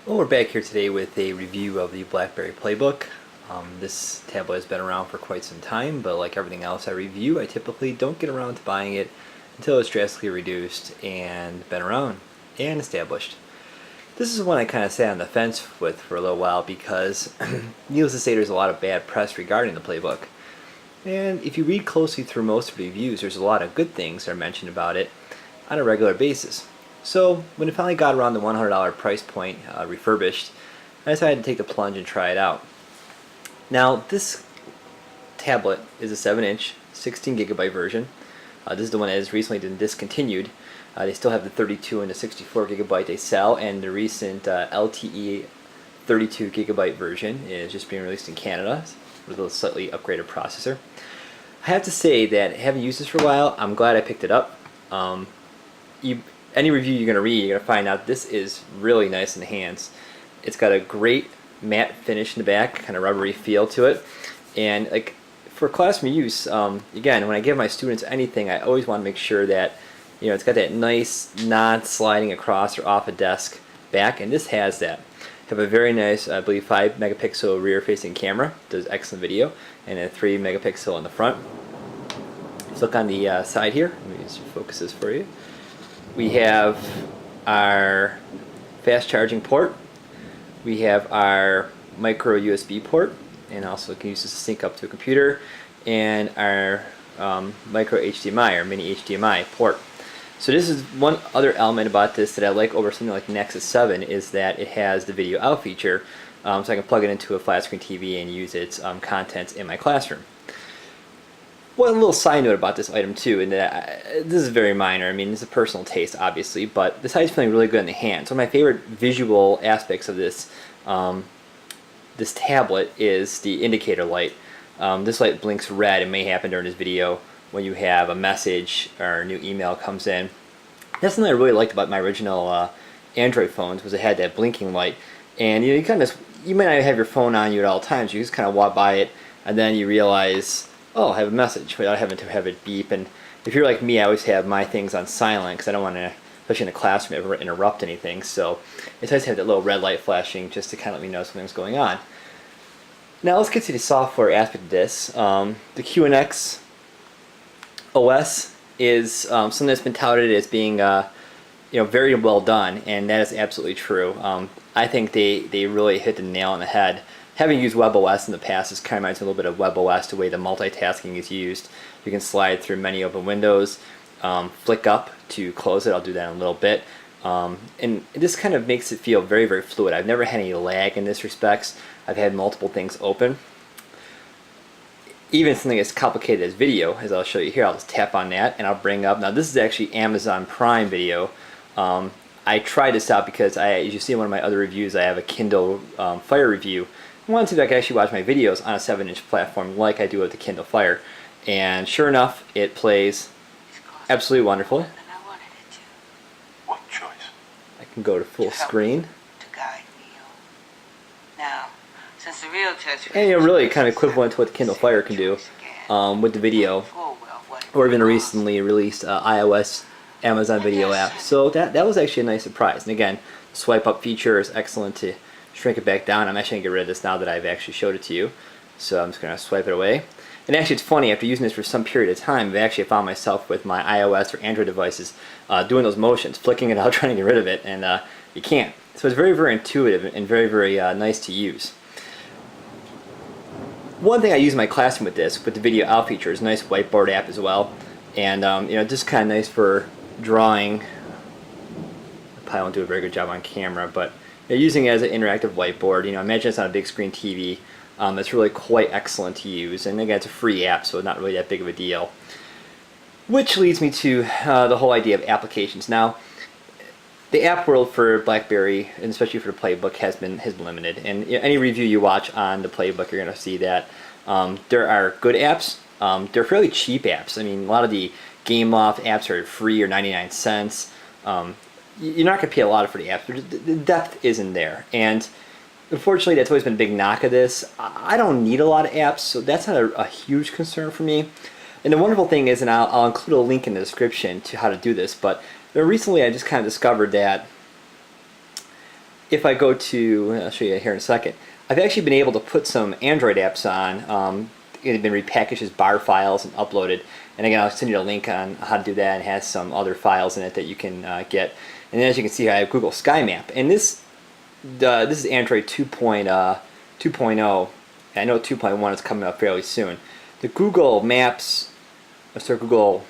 Well, we're back here today with a review of the Blackberry Playbook. This tablet has been around for quite some time, but like everything else I review, I typically don't get around to buying it until it's drastically reduced and been around and established. This is one I kind of sat on the fence with for a little while because, needless to say, there's a lot of bad press regarding the Playbook. And if you read closely through most of the reviews, there's a lot of good things that are mentioned about it on a regular basis. So when it finally got around the $100 price point, refurbished, I decided to take the plunge and try it out. Now this tablet is a 7-inch, 16GB version. This is the one that has recently been discontinued. They still have the 32 and the 64GB they sell, and the recent LTE 32GB version is just being released in Canada with a slightly upgraded processor. I have to say that having used this for a while, I'm glad I picked it up. Any review you're going to read, you're going to find out this is really nice in the hands. It's got a great matte finish in the back, kind of rubbery feel to it. And like for classroom use, again, when I give my students anything, I always want to make sure that it's got that nice non-sliding across or off a desk back, and this has that. Have a very nice, I believe, 5-megapixel rear-facing camera, does excellent video, and a 3-megapixel in the front. Let's look on the side here. Let me just focus this for you. We have our fast charging port. We have our micro USB port, and also can use this to sync up to a computer, and our micro HDMI or mini HDMI port. So this is one other element about this that I like over something like Nexus 7 is that it has the video out feature, so I can plug it into a flat screen TV and use its contents in my classroom. One little side note about this item too, and this is very minor. I mean, it's a personal taste, obviously, but this is feeling really good in the hand. So my favorite visual aspects of this this tablet is the indicator light. This light blinks red. It may happen during this video when you have a message or a new email comes in. That's something I really liked about my original Android phones was it had that blinking light, and you might not have your phone on you at all times. You just kind of walk by it, and then you realize, oh, I have a message without having to have it beep. And if you're like me, I always have my things on silent because I don't want to, especially in a classroom, ever interrupt anything. So it's nice to have that little red light flashing just to kind of let me know something's going on. Now let's get to the software aspect of this. The QNX OS is something that's been touted as being very well done, and that is absolutely true. I think they really hit the nail on the head. Having used WebOS in the past, this kind of reminds me a little bit of WebOS, the way the multitasking is used. You can slide through many open windows, flick up to close it. I'll do that in a little bit. And this kind of makes it feel very, very fluid. I've never had any lag in this respect. I've had multiple things open. Even something as complicated as video, as I'll show you here, I'll just tap on that and I'll bring up. Now this is actually Amazon Prime Video. I tried this out because as you see in one of my other reviews, I have a Kindle Fire review. I wanted to see if I could actually watch my videos on a 7-inch platform like I do with the Kindle Fire. And sure enough, it plays absolutely wonderful. What choice? I can go to full screen. To guide me. Now, since the real test And really kind of equivalent to what the Kindle Fire can do with the video, or even a recently released iOS Amazon Video app. So that was actually a nice surprise. And again, the swipe up feature is excellent to shrink it back down. I'm actually going to get rid of this now that I've actually showed it to you. So I'm just going to swipe it away. And actually it's funny, after using this for some period of time, I've actually found myself with my iOS or Android devices doing those motions, flicking it out, trying to get rid of it, and you can't. So it's very, very intuitive and very, very nice to use. One thing I use in my classroom with this, with the video out feature, is a nice whiteboard app as well. And just kind of nice for drawing. I probably won't do a very good job on camera, but using it as an interactive whiteboard. Imagine it's on a big screen TV. It's really quite excellent to use, and again, it's a free app, so not really that big of a deal. Which leads me to the whole idea of applications. Now, the app world for BlackBerry, and especially for the Playbook, has been limited. And any review you watch on the Playbook, you're going to see that there are good apps. They're fairly cheap apps. I mean, a lot of the GameLoft apps are free or 99 cents. You're not going to pay a lot for the apps, but the depth isn't there. And unfortunately, that's always been a big knock of this. I don't need a lot of apps, so that's not a huge concern for me. And the wonderful thing is, and I'll include a link in the description to how to do this, but recently I just kind of discovered that if I go to, I'll show you here in a second, I've actually been able to put some Android apps on. They've been repackaged as bar files and uploaded. And again, I'll send you a link on how to do that, and it has some other files in it that you can get. And then as you can see, I have Google Sky Map. And this is Android 2.0. I know 2.1 is coming up fairly soon. The Google Maps, Google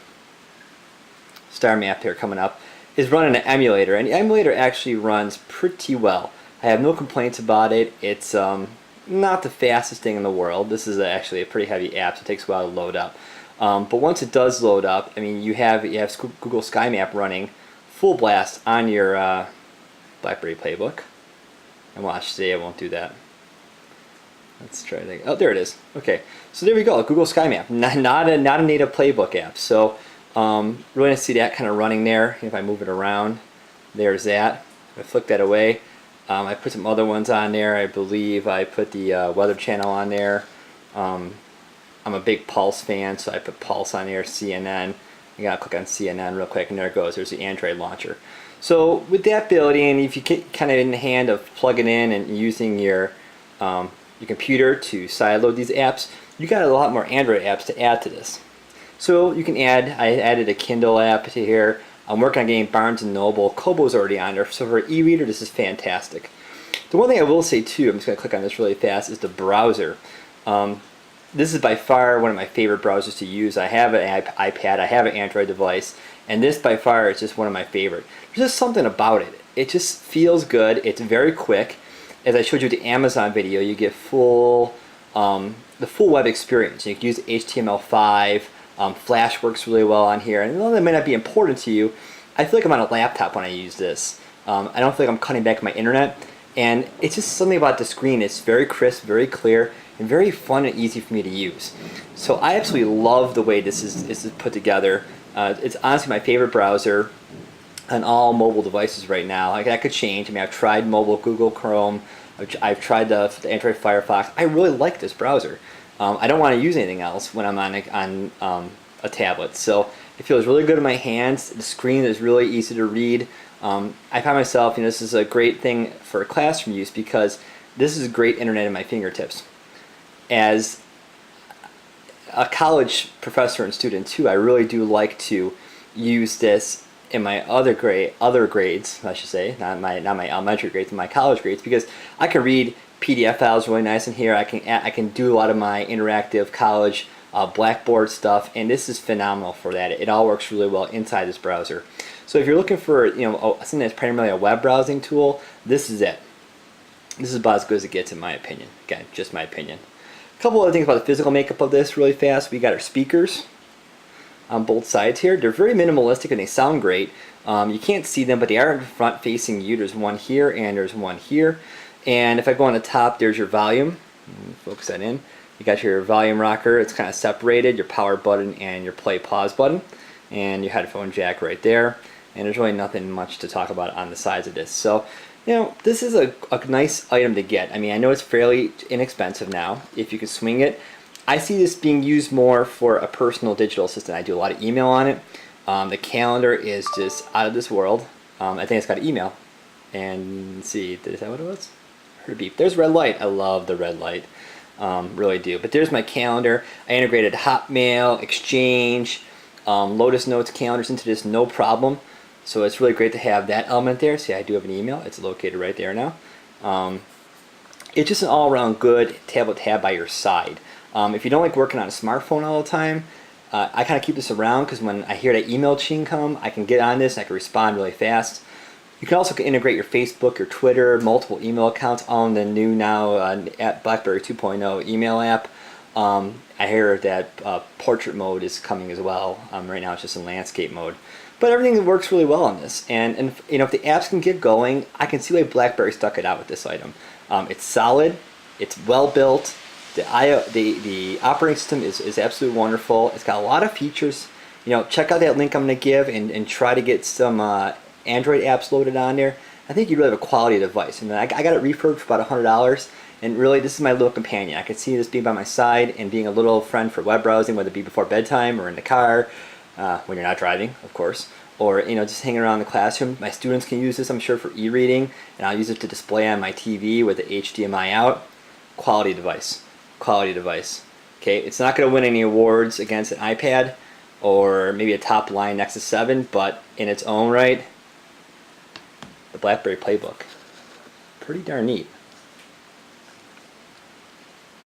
Star Map here coming up, is running an emulator, and the emulator actually runs pretty well. I have no complaints about it. It's not the fastest thing in the world. This is actually a pretty heavy app, so it takes a while to load up. But once it does load up, I mean, you have Google Sky Map running full blast on your Blackberry Playbook. And watch, see, I won't do that. Let's try it. Oh, there it is. Okay, so there we go. Google Sky Map, not a native Playbook app. So really nice to see that kind of running there. If I move it around, there's that. I flick that away. I put some other ones on there. I believe I put the Weather Channel on there. I'm a big Pulse fan, so I put Pulse on there. CNN. You gotta click on CNN real quick, and there it goes. There's the Android launcher. So with that ability, and if you get kind of in the hand of plugging in and using your computer to sideload these apps, you got a lot more Android apps to add to this. So you can add, I added a Kindle app to here. I'm working on getting Barnes & Noble. Kobo's already on there. So for e-reader, this is fantastic. The one thing I will say too, I'm just going to click on this really fast, is the browser. This is by far one of my favorite browsers to use. I have an iPad, I have an Android device, and this by far is just one of my favorite. There's just something about it. It just feels good. It's very quick. As I showed you the Amazon video, you get the full web experience. You can use HTML5. Flash works really well on here, and although that may not be important to you, I feel like I'm on a laptop when I use this. I don't feel like I'm cutting back my internet, and it's just something about the screen. It's very crisp, very clear, and very fun and easy for me to use. So I absolutely love the way this is put together. It's honestly my favorite browser on all mobile devices right now. Like, that could change. I mean, I've tried mobile Google Chrome. I've tried the Android Firefox. I really like this browser. I don't want to use anything else when I'm on a tablet. So it feels really good in my hands. The screen is really easy to read. I find myself, this is a great thing for classroom use because this is great internet at my fingertips. As a college professor and student too, I really do like to use this in my other grades, I should say, not my elementary grades, my college grades, because I can read PDF files really nice in here. I can do a lot of my interactive college Blackboard stuff, and this is phenomenal for that. It all works really well inside this browser. So if you're looking for something that's primarily a web browsing tool, this is it. This is about as good as it gets in my opinion. Again, just my opinion. A couple other things about the physical makeup of this really fast. We got our speakers on both sides here. They're very minimalistic and they sound great. You can't see them, but they are in front facing you. There's one here and there's one here. And if I go on the top, there's your volume. Focus that in. You got your volume rocker. It's kind of separated, your power button and your play pause button. And your headphone jack right there. And there's really nothing much to talk about on the sides of this. So, this is a nice item to get. I mean, I know it's fairly inexpensive now, if you can swing it. I see this being used more for a personal digital assistant. I do a lot of email on it. The calendar is just out of this world. I think it's got email. And let's see, is that what it was? Heard a beep. There's red light. I love the red light. Really do. But there's my calendar. I integrated Hotmail, Exchange, Lotus Notes calendars into this, no problem. So it's really great to have that element there. See, I do have an email. It's located right there now. It's just an all-around good tablet to have by your side. If you don't like working on a smartphone all the time, I kind of keep this around because when I hear that email chain come, I can get on this and I can respond really fast. You can also integrate your Facebook, your Twitter, multiple email accounts on the new now at Blackberry 2.0 email app. I hear that portrait mode is coming as well. Right now it's just in landscape mode. But everything works really well on this. And if the apps can get going, I can see why BlackBerry stuck it out with this item. It's solid. It's well built. The operating system is absolutely wonderful. It's got a lot of features. Check out that link I'm going to give and try to get some Android apps loaded on there. I think you really have a quality device. And I got it refurbed for about $100. And really, this is my little companion. I can see this being by my side and being a little friend for web browsing, whether it be before bedtime or in the car, when you're not driving, of course, or just hanging around the classroom. My students can use this, I'm sure, for e-reading, and I'll use it to display on my TV with the HDMI out. Quality device. Quality device. Okay, it's not going to win any awards against an iPad or maybe a top line Nexus 7, but in its own right, the Blackberry Playbook. Pretty darn neat.